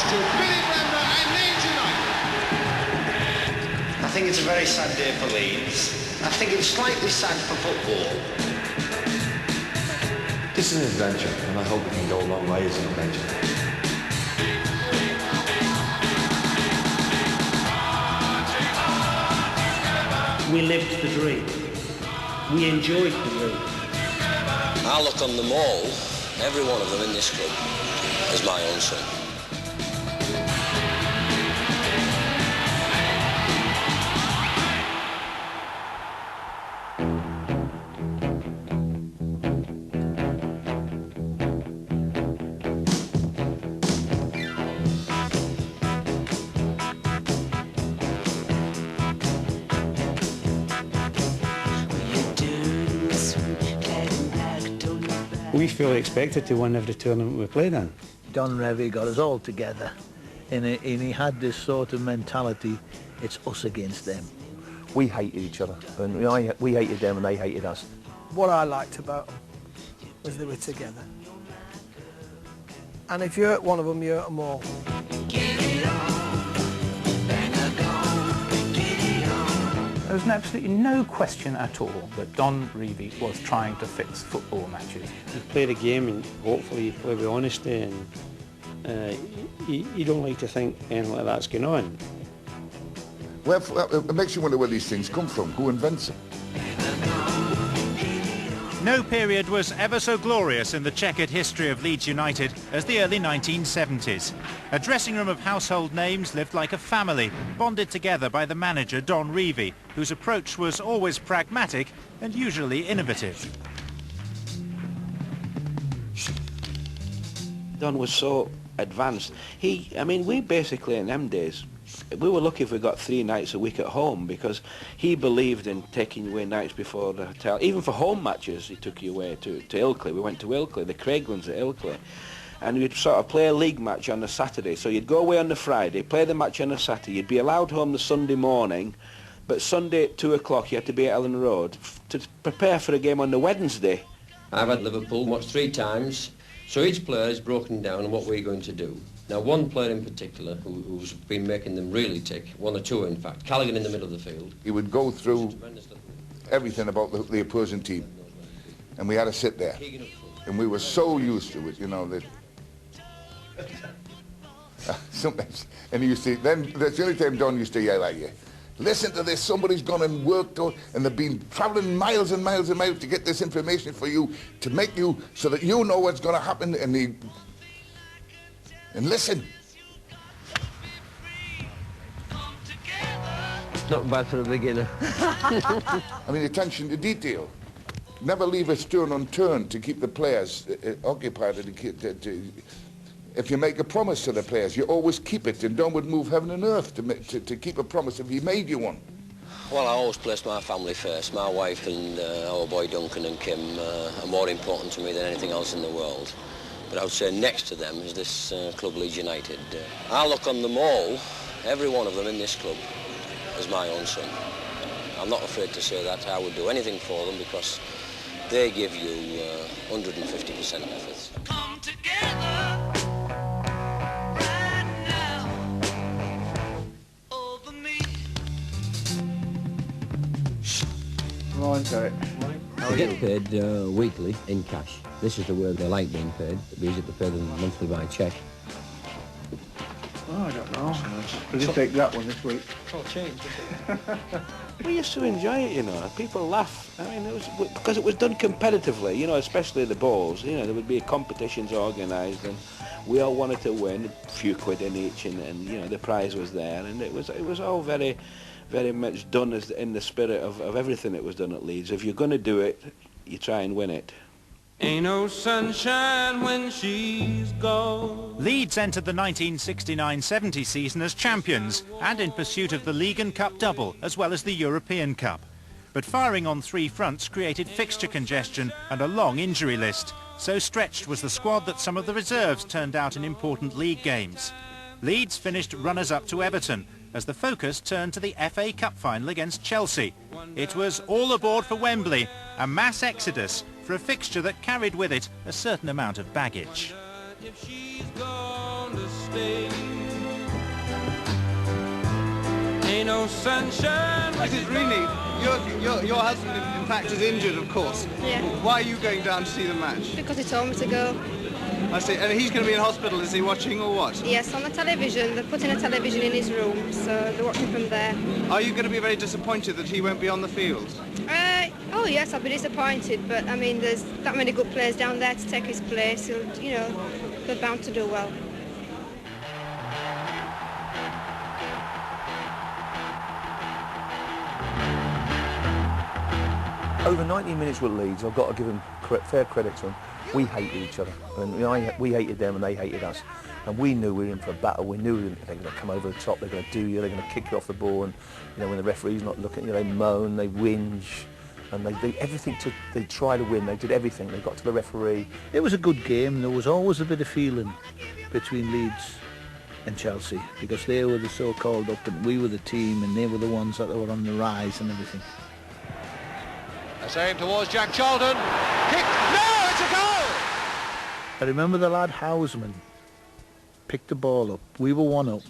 to Billy Bremner and Leeds United. I think it's a very sad day for Leeds. I think it's slightly sad for football. This is an adventure, and I hope it can go a long way as an adventure. We lived the dream. We enjoyed the dream. I look on them all, every one of them in this club, as my own son. We fully expected to win every tournament we played in. Don Revie got us all together, and he had this sort of mentality, it's us against them. We hated each other, and we hated them and they hated us. What I liked about them was they were together. And if you hurt one of them, you hurt them all. There was absolutely no question at all that Don Revie was trying to fix football matches. You play the game and hopefully you play with honesty, and you don't like to think anything like that's going on. Well, it makes you wonder where these things come from. Who invents them? No period was ever so glorious in the checkered history of Leeds United as the early 1970s. A dressing room of household names lived like a family, bonded together by the manager Don Revie, whose approach was always pragmatic and usually innovative. Don was so advanced. I mean, we basically in them days, we were lucky if we got 3 nights a week at home, because he believed in taking you away nights before the hotel. Even for home matches, he took you away to Ilkley. We went to Ilkley, the Craiglands at Ilkley. And we'd sort of play a league match on a Saturday. So you'd go away on the Friday, play the match on a Saturday. You'd be allowed home the Sunday morning, but Sunday at 2 o'clock you had to be at Ellen Road to prepare for a game on the Wednesday. I've had Liverpool watched 3 times, so each player is broken down on what we're going to do. Now, one player in particular who's been making them really tick, 1 or 2 in fact, Callaghan in the middle of the field. He would go through everything about the opposing team, and we had to sit there. And we were so used to it, you know, that sometimes, and he used to, then that's the only time Don used to yell at you. Listen to this, somebody's gone and worked out, and they've been travelling miles and miles and miles to get this information for you, to make you, so that you know what's going to happen, and listen. Not bad for a beginner. I mean, attention to detail. Never leave a stone unturned to keep the players occupied. If you make a promise to the players, you always keep it, and Don would move heaven and earth to keep a promise if he made you one. Well, I always placed my family first. My wife and our boy Duncan and Kim are more important to me than anything else in the world. But I would say next to them is this club, Leeds United. I look on them all, every one of them in this club, as my own son. I'm not afraid to say that. I would do anything for them because they give you 150% efforts. Come together right now over me. Right, Derek. They get paid weekly in cash. This is the way they like being paid. We usually pay them monthly by cheque. Oh, I don't know. We'll just take that one this week. Oh, change. We used to enjoy it, you know. People laugh. I mean, it was because it was done competitively, you know, especially the balls. You know, there would be competitions organised, and we all wanted to win, a few quid in each, and you know, the prize was there, and it was all very, very much done in the spirit of everything that was done at Leeds. If you're going to do it, you try and win it. Ain't no sunshine when she's gone. Leeds entered the 1969-70 season as champions and in pursuit of the League and Cup double, as well as the European Cup. But firing on 3 fronts created fixture congestion and a long injury list. So stretched was the squad that some of the reserves turned out in important league games. Leeds finished runners-up to Everton as the focus turned to the F.A Cup Final against Chelsea. It was all aboard for Wembley, a mass exodus for a fixture that carried with it a certain amount of baggage. If she's gonna stay. ain't no sunshine. Mrs. Reaney, your husband in fact is injured, of course. Yeah. Why are you going down to see the match? Because he told me to go. I see. And he's going to be in hospital. Is he watching or what? Yes, on the television. They're putting a television in his room, so they're watching from there. Are you going to be very disappointed that he won't be on the field? Oh yes, I'll be disappointed, but I mean, there's that many good players down there to take his place. He'll, you know, they're bound to do well. Over 90 minutes with Leeds, I've got to give them fair credit to them. We hated each other, and we hated them and they hated us. And we knew we were in for a battle. We knew they're going to come over the top, they're going to do you, they're going to kick you off the ball, and you know, when the referee's not looking, you know, they moan, they whinge, and they do everything they try to win. They did everything. They got to the referee. It was a good game. There was always a bit of feeling between Leeds and Chelsea, because they were the so-called up and we were the team, and they were the ones that were on the rise and everything. A save towards Jack Charlton. Kick. No, it's a goal! I remember the lad Houseman picked the ball up. We were 1 up,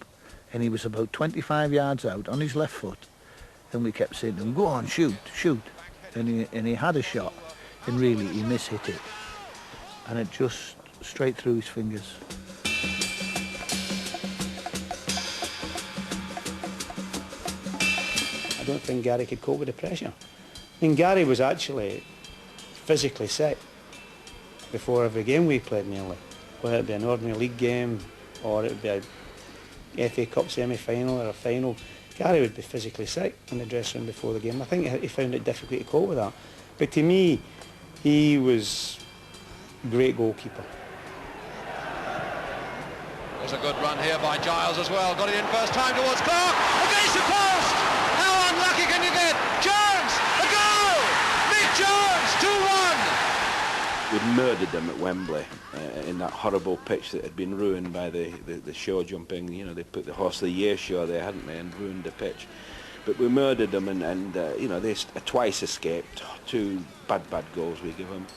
and he was about 25 yards out on his left foot, and we kept saying to him, go on, shoot, shoot. And he had a shot, and really he mishit it, and it just straight through his fingers. I don't think Gary could cope with the pressure. I mean, Gary was actually physically sick before every game we played nearly, whether it be an ordinary league game or it would be a F.A Cup semi-final or a final. Gary would be physically sick in the dressing room before the game. I think he found it difficult to cope with that. But to me, he was a great goalkeeper. There's a good run here by Giles as well. Got it in first time towards Clark. Against the post! How unlucky can you get? Jones! A goal! Nick Jones! 2-1! We'd murdered them at Wembley in that horrible pitch that had been ruined by the show jumping. You know, they put the Horse of the Year show there, hadn't they, and ruined the pitch. But we murdered them, and you know, they twice escaped. 2 bad goals we give them.